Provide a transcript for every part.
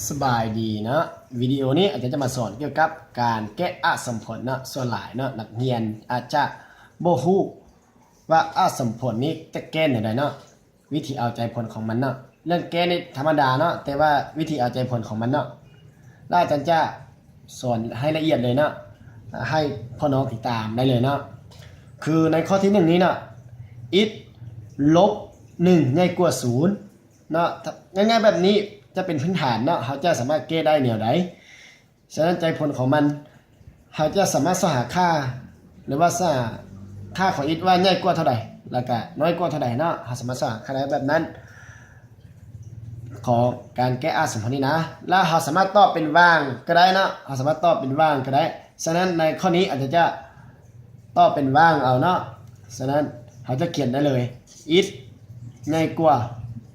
สบายดีนะวิดีโอนี้อาจารย์จะมาสอนเกี่ยวกับการแก้อสมผลนะส่วนหลายนะนักเรียนอาจจะบ่ฮู้ว่าอสมผลนี้จะแก้อย่างไรเนาะวิธีเอาใจผลของมันเนาะเรื่องแก้นี่ธรรมดาเนาะแต่ว่าวิธีเอาใจผลของมันเนาะแล้วอาจารย์จะสอนให้ละเอียดเลยเนาะให้พ่อน้องติดตามได้เลยเนาะคือในข้อที่1นี้เนาะ it ลบ1ง่ายกว่า0เนาะง่ายๆแบบนี้จะเป็นพื้นฐานเนาะเขาจะสามารถแก้ได้แนวใดฉะนั้นใจผลของมันเขาจะสามารถหาค่าหรือว่าค่าของ it ว่าง่ายกว่าเท่าใดแล้วก็น้อยกว่าเท่าใดเนาะเขาสามารถหาค่าได้แบบนั้นของการแก้สมผลนี้นะแล้วเขาสามารถตอบเป็นว่างก็ได้นะเขาสามารถตอบเป็นว่างก็ได้ฉะนั้นในข้อนี้อาจจะตอบเป็นว่างเอาเนาะฉะนั้นเขาจะเขียนได้เลย it ง่ายกว่า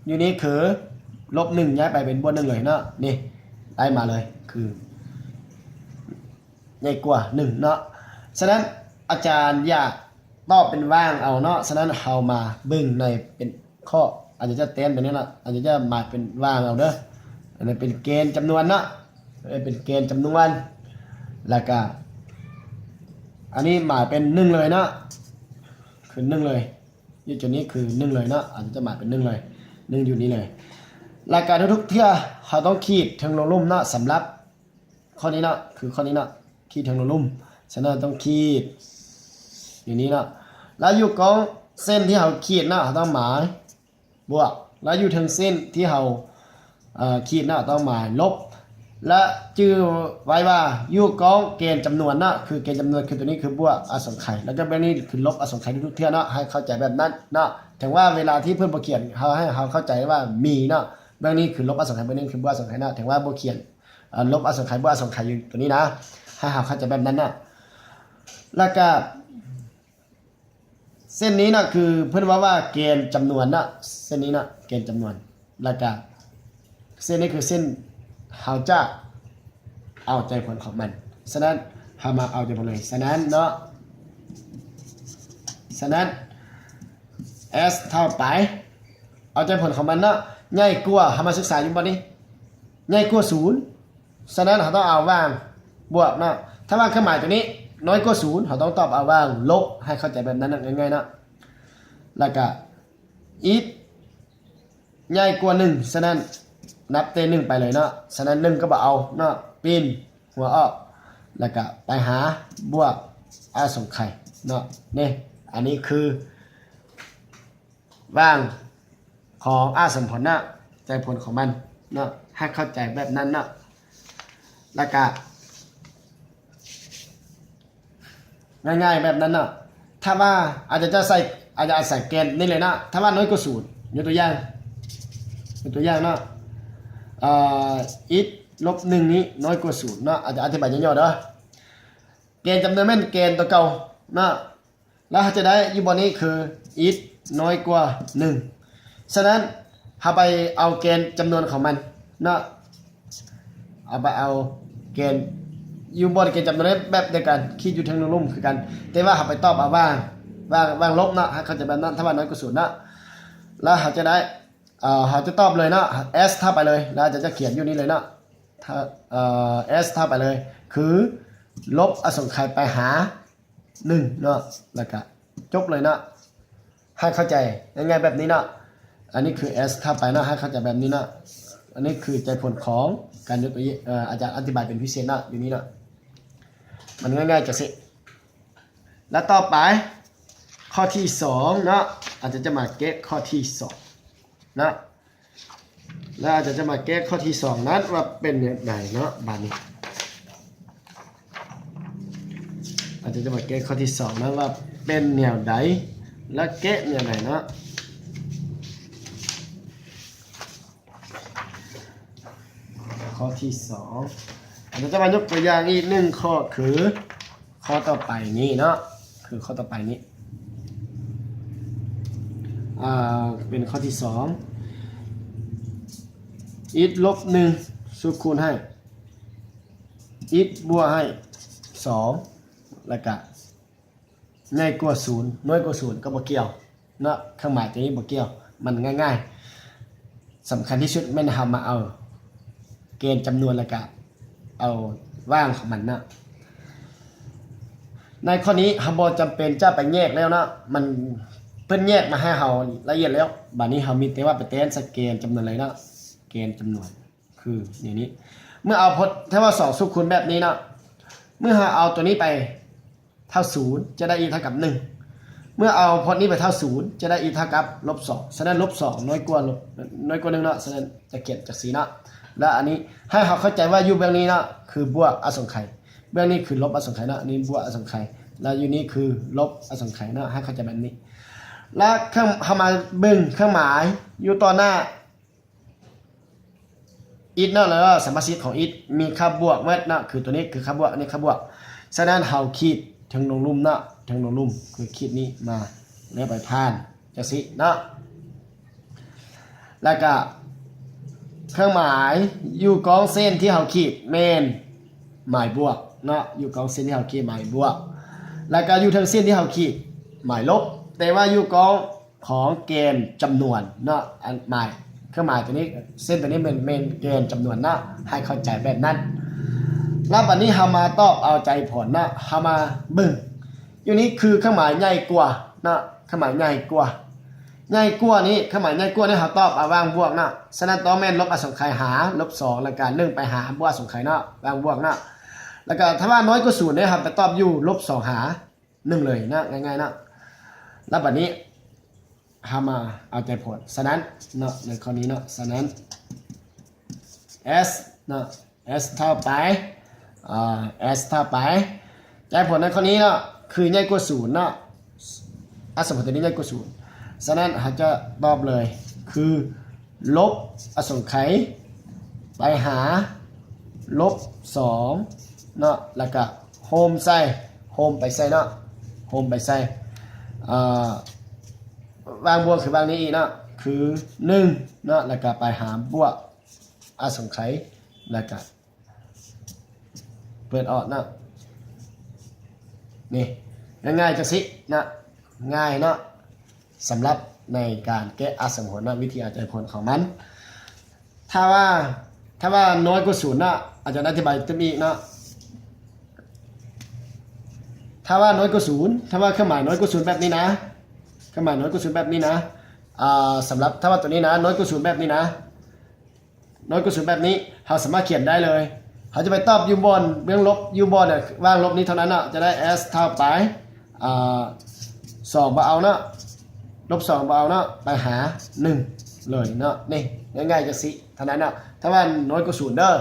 อยู่นี้คือลบ1ย้ายไปเป็นบวก1เลยเนาะนี่ได้มาเลยคือง่ายกว่า1เนาะฉะนั้นอาจารย์อยากตอบเป็นว่างเอาเนาะฉะนั้นเอามาบึ้งในเป็นข้ออาจจะเต็มไปนี้นะอาจจะมาเป็นว่างเอาเด้ออันนี้เป็นเกณฑ์จำนวนเนาะเป็นเกณฑ์จำนวนแล้วก็อันนี้มาเป็น1เลยเนาะคือ1เลยอยู่จุดนี้คือ1เลยเนาะอาจจะมาเป็น1เลย1อยู่นี้เลยรายการทุกๆเที่ยเขาต้องขีดทางลงลุ่มเนาะสำหรับข้อนี้เนาะคือข้อนี้เนาะขีดทางลงลุ่มฉะนั้นต้องขีดอย่างนี้เนาะแล้วอยู่กองเส้นที่เขาขีดเนาะเขาต้องหมายบวกแล้วอยู่ทางเส้นที่เขาขีดเนาะต้องหมายลบและจื่อไว้ว่าอยู่กองเกณฑ์จำนวนเนาะคือเกณฑ์จำนวนคือตัวนี้คือบวกอสงไขยแล้วก็แบบนี้คือลบอสงไขยทุกๆเที่ยเนาะให้เข้าใจแบบนั้นเนาะถึงว่าเวลาที่เพื่อนบ่เขียนเขาให้เขาเข้าใจว่ามีเนาะเรื่องนี้คือลบอสงไขยเรื่องนี้คือบวกอสงไขยนะถึงว่าบ่เขียนลบอสงไขยบวกอสงไขยอยู่ตัวนี้นะให้เขาเข้าใจแบบนั้นนะแล้วก็เส้นนี้นะคือเพื่อนว่าเกณฑ์จำนวนนะเส้นนี้นะเกณฑ์จำนวนแล้วก็เส้นนี้คือเส้นเขาจะเอาใจผลของมันฉะนั้นเขามาเอาใจผลเลยฉะนั้นเนาะฉะนั้น s เท่าไปเอาใจผลของมันเนาะง่ายกว่าเขามาศึกษาอยู่บ่นี้ง่ายกว่า0ฉะนั้นเขาต้องเอาว่างบวกเนาะถ้าว่าเครื่องหมายตัวนี้น้อยกว่า0เขาต้องตอบเอาว่างลบให้เข้าใจแบบนั้นง่ายๆเนาะแล้วก็ it ง่ายกว่า1ฉะนั้นนับเต1ไปเลยเนาะฉะนั้น1ก็บ่เอาเนาะปีนหัวออกแล้วก็ไปหาบวกอสงไขยเนาะนี่อันนี้คือว่างของสมผลนะใจผลของมันเนาะให้เข้าใจแบบนั้นเนาะแล้วก็ง่ายๆแบบนั้นเนาะถ้าว่าอาจจะใส่เกณฑ์นี่เลยนะถ้าว่าน้อยกว่า0ยกตัวอย่างเนาะit ลบ1นี้น้อยกว่า0เนาะอาจจะอธิบายย่อๆเด้อเกณฑ์จำนวนแม่นเกณฑ์ตัวเก่าเนาะแล้วจะได้อยู่บนนี้คือ it น้อยกว่า1ฉะนั้นพาไปเอาเกณฑ์จำนวนของมันเนาะเอาไปเอาเกณฑ์อยู่บนเกณฑ์จำนวนแบบเดียวกันคิดอยู่ทางลุ่มคือกันแต่ว่าเขาไปตอบเอาว่างลบเนาะเขาจะแบบนั้นถ้าว่าน้อยกว่า0เนาะแล้วเขาจะได้เขาจะตอบเลยเนาะ s เท่าไปเลยแล้วจะเขียนอยู่นี่เลยเนาะถ้าs เท่าไปเลยคือลบอสงไขยไปหา1เนาะแล้วก็จบเลยเนาะให้เข้าใจง่ายๆแบบนี้เนาะอันนี้คือ s เท่าไปเนาะให้เข้าใจแบบนี้เนาะอันนี้คือใจผลของการยกตัวอย่างอาจารย์อธิบายเป็นพิเศษเนาะอยู่นี้เนาะมันง่ายๆจะสิแล้วต่อไปข้อที่2เนาะอาจจะมาแก้ข้อที่2นะแล้วอาจจะมาแก้ข้อที่2นั้นว่าเป็นอย่างไรเนาะบาดนี้อาจจะมาแก้ข้อที่2นั้นว่าเป็นแนวใดและแก้แนวไหนเนาะข้อที่2อาจจะมายกตัวอย่างอีก1ข้อคือข้อต่อไปนี้เนาะคือข้อต่อไปนี้เป็นข้อที่2it ลบ1สูตรคูณให้ it บวกให้2แล้วก็ง่ายกว่า0น้อยกว่า0ก็บ่เกี่ยวเนาะเครื่องหมายตัวนี้บ่เกี่ยวมันง่ายๆสำคัญที่สุดแม่นทำมาเอา เกณฑ์จำนวนแล้วก็เอาว่างของมันนะในข้อนี้เฮาบ่จำเป็นจะไปแยกแล้วนะมันเพิ่นแยกมาให้เฮาละเอียดแล้วบัดนี้เฮามีแต่ว่าไปแทนสเกณฑ์จำนวนอะไรนะเกณฑ์จำนวนคืออย่างนี้เมื่อเอาพจน์ถ้าว่า2สุคูณแบบนี้นะเมื่อเอาตัวนี้ไปเท่า0จะได้ e เท่ากับ1เมื่อเอาพจน์นี้ไปเท่า0จะได้ e เท่ากับ-2ฉะนั้น-2น้อยกว่า1เนาะฉะนั้นจะเขียนจากสีนะและอันนี้ให้เราเข้าใจว่าอยู่เบื้องนี้นะคือบวกอสงไขยเบื้องนี้คือลบอสงไขยนะอันนี้บวกอสงไขยแล้วอยู่นี้คือลบอสงไขยนะให้เข้าใจแบบนี้และเครื่องเข้ามาเบิ่งเครื่องหมายอยู่ต่อหน้าอิทเนาะแล้วก็สมสิทธิ์ของอิทมีค่าบวกเม็ดนะคือตัวนี้คือค่าบวกอันนี้ค่าบวกฉะนั้นเฮาขีดทางลงลุ่มนะทางลงลุ่มคือขีดนี้มาแล้วไปผ่านจังซี่นะแล้วก็เครื่องหมายอยู่กองเส้นที่เฮาขีดแม่นหมายบวกเนาะอยู่กองเส้นที่เฮาขีดหมายบวกแล้วก็อยู่ทางเส้นที่เฮาขีดหมายลบแต่ว่าอยู่กองของเกณฑ์จำนวนเนาะอันหมายเครื่องหมายตัวนี้เส้นตัวนี้เป็นเกณฑ์จำนวนนะให้เข้าใจแบบนั้นแล้วบัดนี้เฮามาตอบเอาใจผลนะเฮามาเบิ่งอยู่นี้คือเครื่องหมายใหญ่กว่านะเครื่องหมายใหญ่กว่านี้เครื่องหมายใหญ่กว่านี่เฮาตอบเอาวางบวกนะฉะนั้นต้องแม่นลบอสงไขยหา-2แล้วก็1ไปหาบวกอสงไขยนะวางบวกนะแล้วก็ถ้าว่าน้อยกว่า0เนี่ยครับไปตอบอยู่-2หา1เลยนะง่ายๆนะแล้วบัดนี้เฮามาเอาใจผลฉะนั้นเนาะในข้อนี้เนาะฉะนั้น s เนาะ s เท่าไปs เท่าไปใจผลในข้อนี้เนาะคือใหญ่กว่า0เนาะสมมุติตัวนี้ใหญ่กว่า0ฉะนั้นเฮาจะตอบเลยคือลบอสงไขยไปหา-2เนาะแล้วก็โฮมใส่โฮมไปใส่เนาะโฮมไปใส่วางบวกคือบางนี้อีกเนาะคือ1เนาะแล้วก็ไปหาบวกอสงไขยแล้วก็เปิดออกเนาะนี่ง่ายๆจังสินะง่ายเนาะสำหรับในการแก้อสมผลนะวิธีเอาใจผลของมันถ้าว่าน้อยกว่า0นะอาจจะอธิบายเต็มอีกเนาะถ้าว่าน้อยกว่า0ถ้าว่าเครื่องหมายน้อยกว่า0แบบนี้นะเครื่องหมายน้อยกว่า0แบบนี้นะสำหรับถ้าว่าตัวนี้นะน้อยกว่า0แบบนี้นะน้อยกว่า0แบบนี้เราสามารถเขียนได้เลยเขาจะไปตอบยูบอลเบื้องลบยูบอลเนี่ยว่างลบนี้เท่านั้นนะจะได้ s เท่าไป2บ่เอาเนาะ-2บ่เอาเนาะไปหา1เลยเนาะนี่ง่ายๆจังสิเท่านั้นเนาะถ้าว่าน้อยกว่า0เด้อ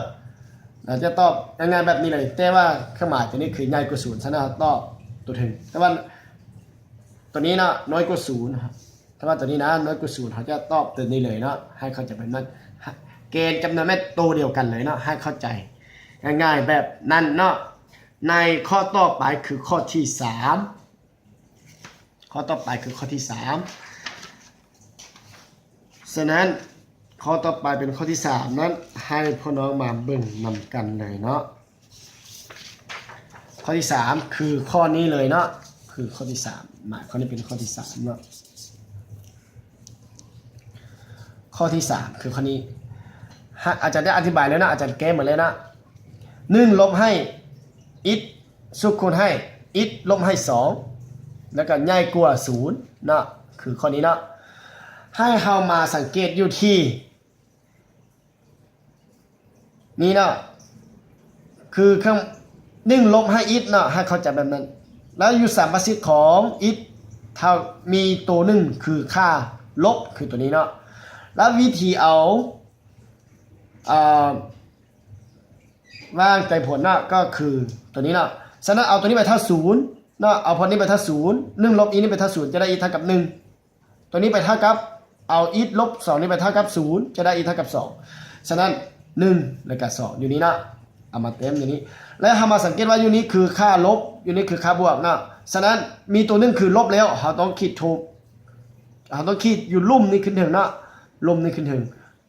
เราจะตอบง่ายๆแบบนี้เลยแต่ว่าเครื่องหมายตัวนี้คือใหญ่กว่า0ฉะนั้นเราตอบตัวถึงแต่ว่าตัวนี้นะน้อยกว่า0ถ้าว่าตัวนี้นะน้อยกว่า0เขาจะตอบตัวนี้เลยเนาะให้เข้าใจเป็นนั้นเกณฑ์จำนวนแม่ตัวเดียวกันเลยเนาะให้เข้าใจง่ายๆแบบนั้นเนาะในข้อต่อไปคือข้อที่3ข้อต่อไปคือข้อที่3ฉะนั้นข้อต่อไปเป็นข้อที่3นั้นให้พ่อน้องมาเบิ่งนำกันเลยเนาะข้อที่3คือข้อนี้เลยเนาะคือข้อที่3หมายข้อนี้เป็นข้อที่3เนาะข้อที่3คือข้อนี้อาจารย์ได้อธิบายแล้วนะอาจารย์แก้หมดเลยนะ1ลบให้อิทสุคูณให้อิทลบให้2แล้วก็ใหญ่กว่า0นะคือข้อนี้นะให้เฮามาสังเกตอยู่ที่นี่นะคือเครื่อง1ลบให้อิทนะให้เข้าใจแบบนั้นแล้วอยู่สัมประสิทธิ์ของอิทเท่ามีตัวหนึ่งคือค่าลบคือตัวนี้เนาะแล้ววิธีเอาว่างใจผลนะก็คือตัวนี้นะฉะนั้นเอาตัวนี้ไปเท่า0นะเอาพอนี้ไปเท่า0 1ลบอีนี่ไปเท่า0จะได้อีเท่ากับ1ตัวนี้ไปเท่ากับเอาอีลบ2นี่ไปเท่ากับ0จะได้อีเท่ากับ2ฉะนั้น1แล้วก็2อยู่นี้นะเอามาเต็มอยู่นี้แล้วเรามาสังเกตว่าอยู่นี้คือค่าลบอยู่นี้คือค่าบวกนะฉะนั้นมีตัวนึงคือลบแล้วเราต้องขีดถูกเราต้องขีดอยู่ลุ่มนี้ขึ้นถึงนะลุ่มนี้ขึ้นถึง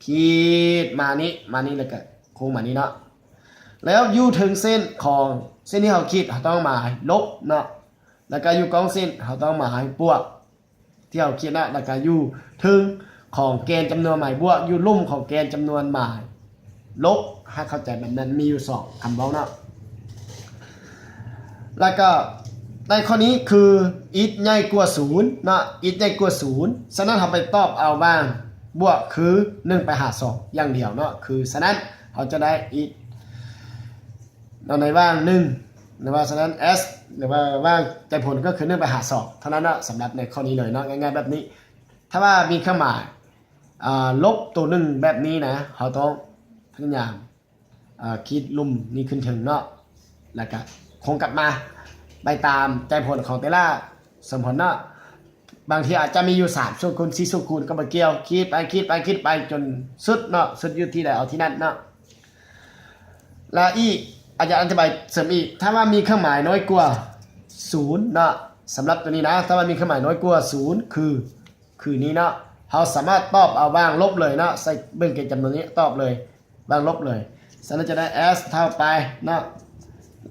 ขีดมานี้แล้วก็โค้งมานี้นะแล้วอยู่ถึงเส้นของเส้นที่เราขีดเราต้องหมายลบนะแล้วก็อยู่กองเส้นเราต้องหมายบวกที่เราขีดนะแล้วก็อยู่ถึงของแกนจำนวนหมายบวกอยู่ลุ่มของแกนจำนวนหมาย ลบให้เข้าใจแบบนั้นมีอยู่2คำเว้าเนาะแล้วก็ในข้อนี้คือ it ใหญ่กว่า0เนาะ it ใหญ่กว่า0ฉะนั้นเราไปตอบเอาบ้างบวกคือ1ไปหา2อย่างเดียวเนาะคือฉะนั้นเราจะได้ it ในว่าง1หรือว่าฉะนั้น s หรือว่าว่างใจผลก็คือ1ไปหา2เท่านั้นเนาะสำหรับในข้อนี้เลยเนาะง่ายๆแบบนี้ถ้าว่ามีเครื่องหมายลบตัว1แบบนี้นะเราต้องพยายามคิดลุ่มนี้ขึ้นถึงเนาะแล้วก็คงกลับมาไปตามใจผลของแต่ละสมผลเนาะบางทีอาจจะมีอยู่3สูตรคูณ4สูตรคูณก็บ่เกี่ยวคิดไปจนสุดเนาะสุดอยู่ที่ใดเอาที่นั่นเนาะแล้วอีกอาจจะอธิบายเสริมอีกถ้าว่ามีเครื่องหมายน้อยกว่า0เนาะสำหรับตัวนี้นะถ้าว่ามีเครื่องหมายน้อยกว่า0คือนี้เนาะเราสามารถตอบเอาบ้างลบเลยเนาะใส่เบิ่งเกณฑ์จำนวนนี้ตอบเลยบ้างลบเลยฉะนั้นจะได้ s เท่าไปเนาะ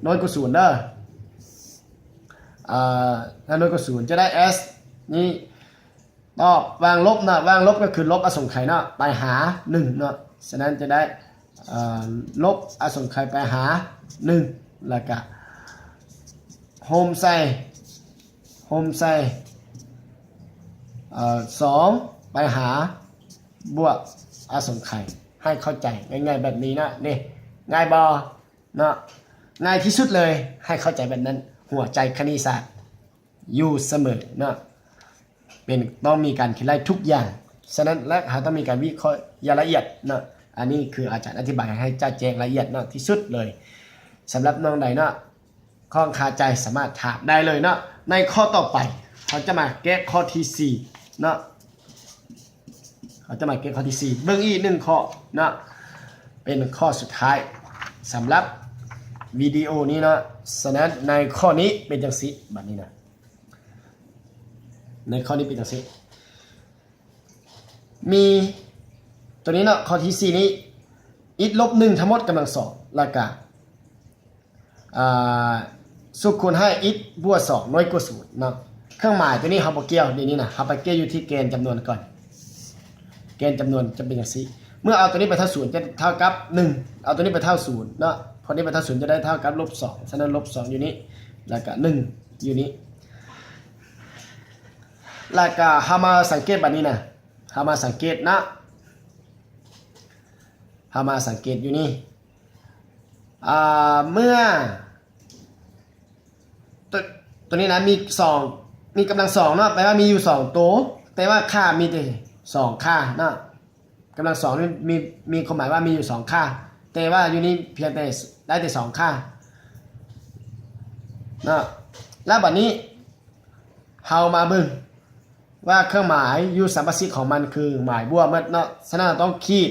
น้อยกว่า0เด้อถ้าน้อยกว่า0จะได้ s นี่ตอบวางลบนะวางลบก็คือลบอสงไขยเนาะไปหา1เนาะฉะนั้นจะได้ลบอสงไขยไปหา1แล้วก็โฮมใส่2ไปหาบวกอสงไขยให้เข้าใจง่ายๆแบบนี้นะนี่ง่ายบอเนาะง่ายที่สุดเลยให้เข้าใจแบบนั้นหัวใจคณิตศาสตร์อยู่เสมอเนาะเป็นต้องมีการคิดไล่ทุกอย่างฉะนั้นและต้องมีการวิเคราะห์อย่างละเอียดเนาะอันนี้คืออาจารย์อธิบายให้ชัดแจ้งละเอียดเนาะที่สุดเลยสำหรับน้องใดเนาะข้องคาใจสามารถถามได้เลยเนาะในข้อต่อไปเขาจะมาแก้ข้อที่4เนาะเขาจะมาแก้ข้อที่4เบื้องอีก1ข้อเนาะเป็นข้อสุดท้ายสำหรับวิดีโอนี้เนาะฉะนั้นในข้อนี้เป็นจังซี่บัดนี้นะในข้อนี้เป็นจังซี่มีตัวนี้เนาะข้อที่4นี้ it ลบ1ทั้งหมดกำลัง2แล้วก็สุขคูณให้ it บวก2น้อยกว่า0เนาะเครื่องหมายตัวนี้เฮาบ่เกี่ยวดีนี้นะเฮาไปเกี่ยวอยู่ที่เกณฑ์จำนวนก่อนเกณฑ์จำนวนจะเป็นจังซี่เมื่อเอาตัวนี้ไปเท่า0จะเท่ากับ1เอาตัวนี้ไปเท่า0เนาะพอนี้ไปเท่า0จะได้เท่ากับ-2ฉะนั้น-2อยู่นี้แล้วก็1อยู่นี้แล้วก็เฮามาสังเกตบัดนี้นะเฮามาสังเกตนะเฮามาสังเกตอยู่นี่เมื่อตัวนี้นะมีกำลัง2เนาะแปลว่ามีอยู่2ตัวแต่ว่าค่ามีแต่2ค่าเนาะกำลัง2นี่มีความหมายว่ามีอยู่2ค่าแต่ว่าอยู่นี่เพียงแต่ได้แต่2ค่าเนาะแล้วบัดนี้เฮามาเบิ่งว่าเครื่องหมายอยู่สัมประสิทธิ์ของมันคือหมายบวกหมดเนาะฉะนั้นต้องขีด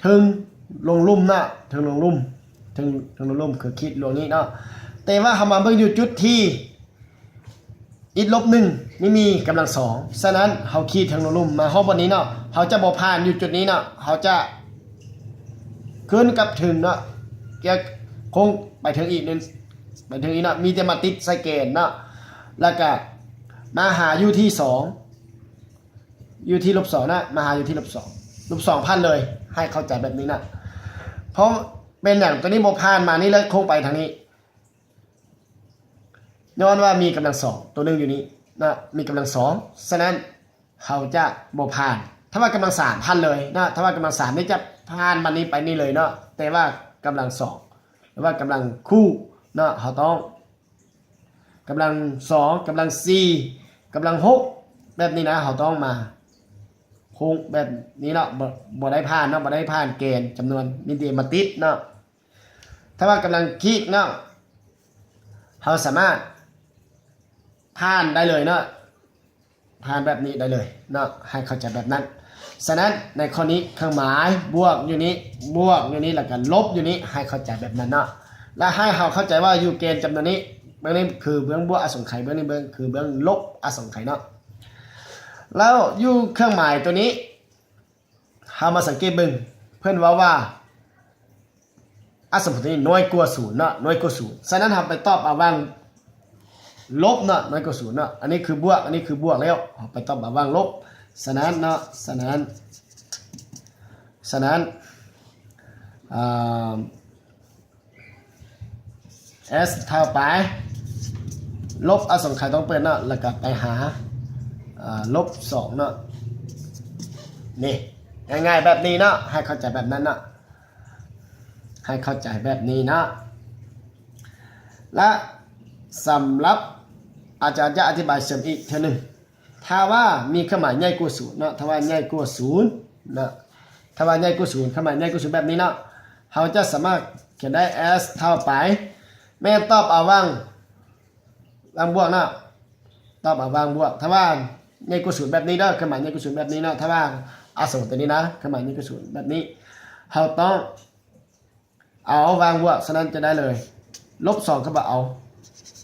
ถึงลงลุ่มนะถึงลงลุ่มคือขีดลงนี้เนาะแต่ว่าเฮามาเบิ่งอยู่จุดที่it ลบ1นี่มีกำลัง2ฉะนั้นเฮาขีดถึงลงลุ่มมาห้องบนนี้เนาะเฮาจะบ่ผ่านอยู่จุดนี้เนาะเฮาจะขึ้นกับถึงเนาะแกคงไปถึงอีกนึงไปถึงอีกเนาะมีแต่มาติดใส่เกณฑ์เนาะแล้วก็มาหาอยู่ที่2อยู่ที่-2นะมาหาอยู่ที่-2 -2,000เลยให้เข้าใจแบบนี้นะเพราะเป็นอย่างตัวนี้บ่ผ่านมานี่เลยคงไปทางนี้ย้อนว่ามีกำลัง2ตัวนึงอยู่นี้นะมีกำลัง2ฉะนั้นเขาจะบ่ผ่านถ้าว่ากำลัง3พันเลยนะถ้าว่ากำลัง3นี่จะผ่านมานี้ไปนี่เลยเนาะแต่ว่ากำลัง2หรือว่ากำลังคู่เนาะเขาต้องกำลัง2กำลัง4กำลัง6แบบนี้นะเขาต้องมาคงแบบนี้เนาะบ่ได้ผ่านเนาะบ่ได้ผ่านเกณฑ์จำนวนมีแต่มาติดเนาะถ้าว่ากำลังคลิกเนาะเขาสามารถผ่านได้เลยเนาะผ่านแบบนี้ได้เลยเนาะให้เข้าใจแบบนั้นฉะนั้นในข้อนี้เครื่องหมายบวกอยู่นี้แล้วก็ลบอยู่นี้ให้เข้าใจแบบนั้นเนาะและให้เราเข้าใจว่าอยู่เกณฑ์จำนวนนี้เบื้องนี้คือเบื้องบวกอสงไขยเบื้องนี้คือเบื้องลบอสงไขยเนาะแล้วอยู่เครื่องหมายตัวนี้เรามาสังเกตเบิ่งเพื่อนว่าอสมผลนี้น้อยกว่า0เนาะน้อยกว่า0ฉะนั้นเราไปตอบเอาว่างลบเนาะน้อยกว่า0เนาะอันนี้คือบวกอันนี้คือบวกแล้วไปตอบเอาว่างลบฉะนั้นเนาะฉะนั้น ฉะนั้นs เท่าไปลบอสงไขยต้องเปิดเนาะแล้วก็ไปหาลบ2เนาะนี่ง่ายๆแบบนี้เนาะให้เข้าใจแบบนั้นเนาะให้เข้าใจแบบนี้เนาะและสำหรับอาจารย์จะอธิบายเสริมอีกเท่านึงถ้าว่ามีเครื่องหมายใหญ่กว่า0เนาะถ้าว่าใหญ่กว่า0เนาะถ้าว่าใหญ่กว่า0เครื่องหมายใหญ่กว่า0แบบนี้เนาะเราจะสามารถเขียนได้ s เท่าไปแม่ตอบเอาวางบวกเนาะตอบเอาวางบวกถ้าว่าใหญ่กว่า0แบบนี้เนาะเครื่องหมายใหญ่กว่า0แบบนี้เนาะถ้าว่าเอาสมมติตัวนี้นะเครื่องหมายใหญ่กว่า0แบบนี้เราต้องเอาวางบวกฉะนั้นจะได้เลยลบ2ก็บ่เอา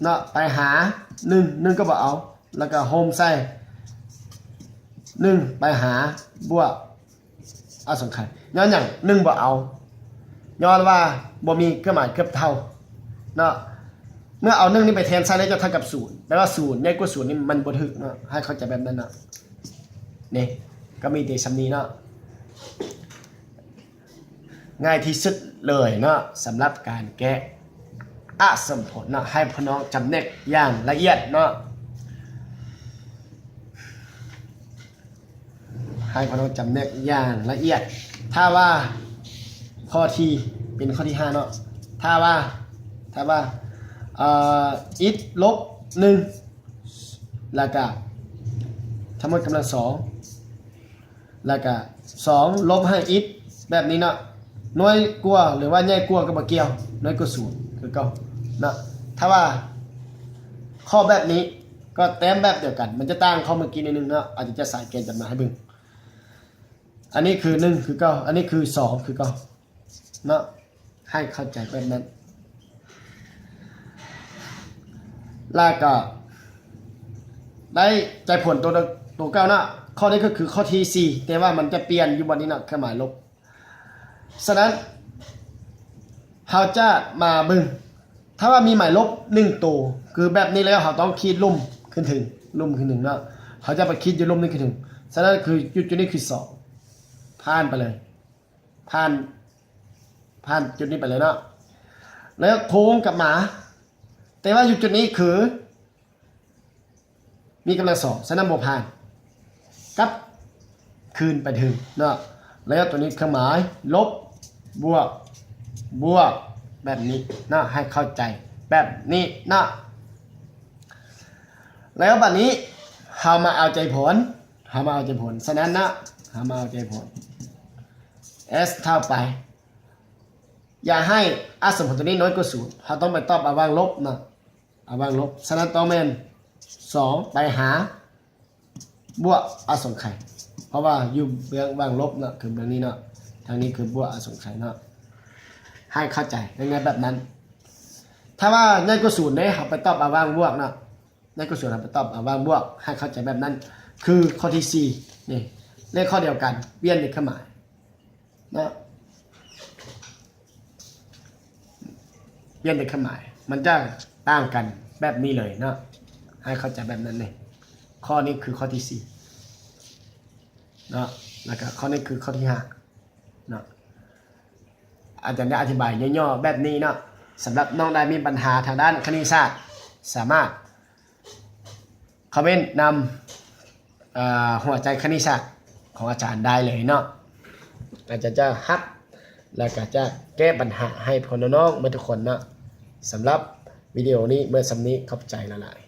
เนาะไปหา1ก็บ่เอาแล้วก็โฮมใส่1ไปหาบวกอสงไขยย้อนอย่าง1บ่เอาย้อนว่าบ่มีเครื่องหมายเกือบเท่าเนาะเมื่อเอา1นี่ไปแทนใส่แล้วจะเท่ากับ0แปลว่า0ใหญ่กว่า0นี่มันบ่ถึกเนาะให้เข้าใจแบบนั้นเนาะนี่ก็มีแต่สำนี้เนาะง่ายที่สุดเลยเนาะสำหรับการแก้อสมผลเนาะให้พี่น้องจำแนกอย่างละเอียดเนาะให้พี่น้องจำแนกอย่างละเอียดถ้าว่าข้อที่เป็นข้อที่5เนาะถ้าว่าx ลบ1แล้วก็ทั้งหมดกำลัง2แล้วก็2ลบให้ x แบบนี้เนาะน้อยกว่าหรือว่าใหญ่กว่าก็บ่เกี่ยวน้อยกว่า0คือเก่าเนาะถ้าว่าข้อแบบนี้ก็แต้มแบบเดียวกันมันจะต่างข้อเมื่อกี้นิดนึงเนาะอาจจะใส่เกณฑ์จำมาให้เบิ่งอันนี้คือ1คือเก่าอันนี้คือ2คือเก่าเนาะให้เข้าใจแบบนั้นแล้วก็ได้ใจผลตัวเก่าเนาะข้อนี้ก็คือข้อที่4แต่ว่ามันจะเปลี่ยนอยู่บนนี้เนาะเครื่องหมายลบฉะนั้นเราจะมาเบิ่งถ้าว่ามีหมายลบ1ตัวคือแบบนี้แล้วเราต้องขีดลุ่มขึ้นถึงลุ่มขึ้นถึงเนาะเขาจะไปขีดอยู่ลุ่มนี้ขึ้นถึงฉะนั้นคือจุดนี้คือ2ผ่านไปเลยผ่านจุดนี้ไปเลยเนาะแล้วโค้งกลับมาแต่ว่าจุดนี้คือมีกำลัง2ฉะนั้นบ่ผ่านกลับคืนไปถึงเนาะแล้วตัวนี้เครื่องหมายลบบวกแบบนี้นะให้เข้าใจแบบนี้นะแล้วบัดนี้เรามาเอาใจผลฉะนั้นนะเรามาเอาใจผล s เท่าไปอย่าให้สมผลตัวนี้น้อยกว่า0เราต้องไปตอบเอาวางลบนะเอาวางลบฉะนั้นต้องเป็น2ไปหาบวกอสงไขยเพราะว่าอยู่เบื้องวางลบนะคือเบื้องนี้เนาะทางนี้คือบวกอสงไขยเนาะให้เข้าใจง่ายๆแบบนั้นถ้าว่าใหญ่กว่า0เนี่ยเราไปตอบเอาวางบวกนะใหญ่กว่า0เราไปตอบเอาวางบวกให้เข้าใจแบบนั้นคือข้อที่4นี่เลขข้อเดียวกันเปลี่ยนเลขเครื่องหมายนะเปลี่ยนเลขเครื่องหมายมันจะต่างกันแบบนี้เลยนะให้เข้าใจแบบนั้นเลยข้อนี้คือข้อที่4นะแล้วก็ข้อนี้คือข้อที่5นะอาจารย์ได้อธิบายย่อๆแบบนี้เนาะสำหรับน้องได้มีปัญหาทางด้านคณิตศาสตร์สามารถคอมเมนต์นำหัวใจคณิตศาสตร์ของอาจารย์ได้เลยเนาะอาจารย์จะฮับแล้วก็จะแก้ปัญหาให้พ่อน้องๆทุกคนเนาะสำหรับวิดีโอนี้เมื่อสำนี้ขอบใจละลาย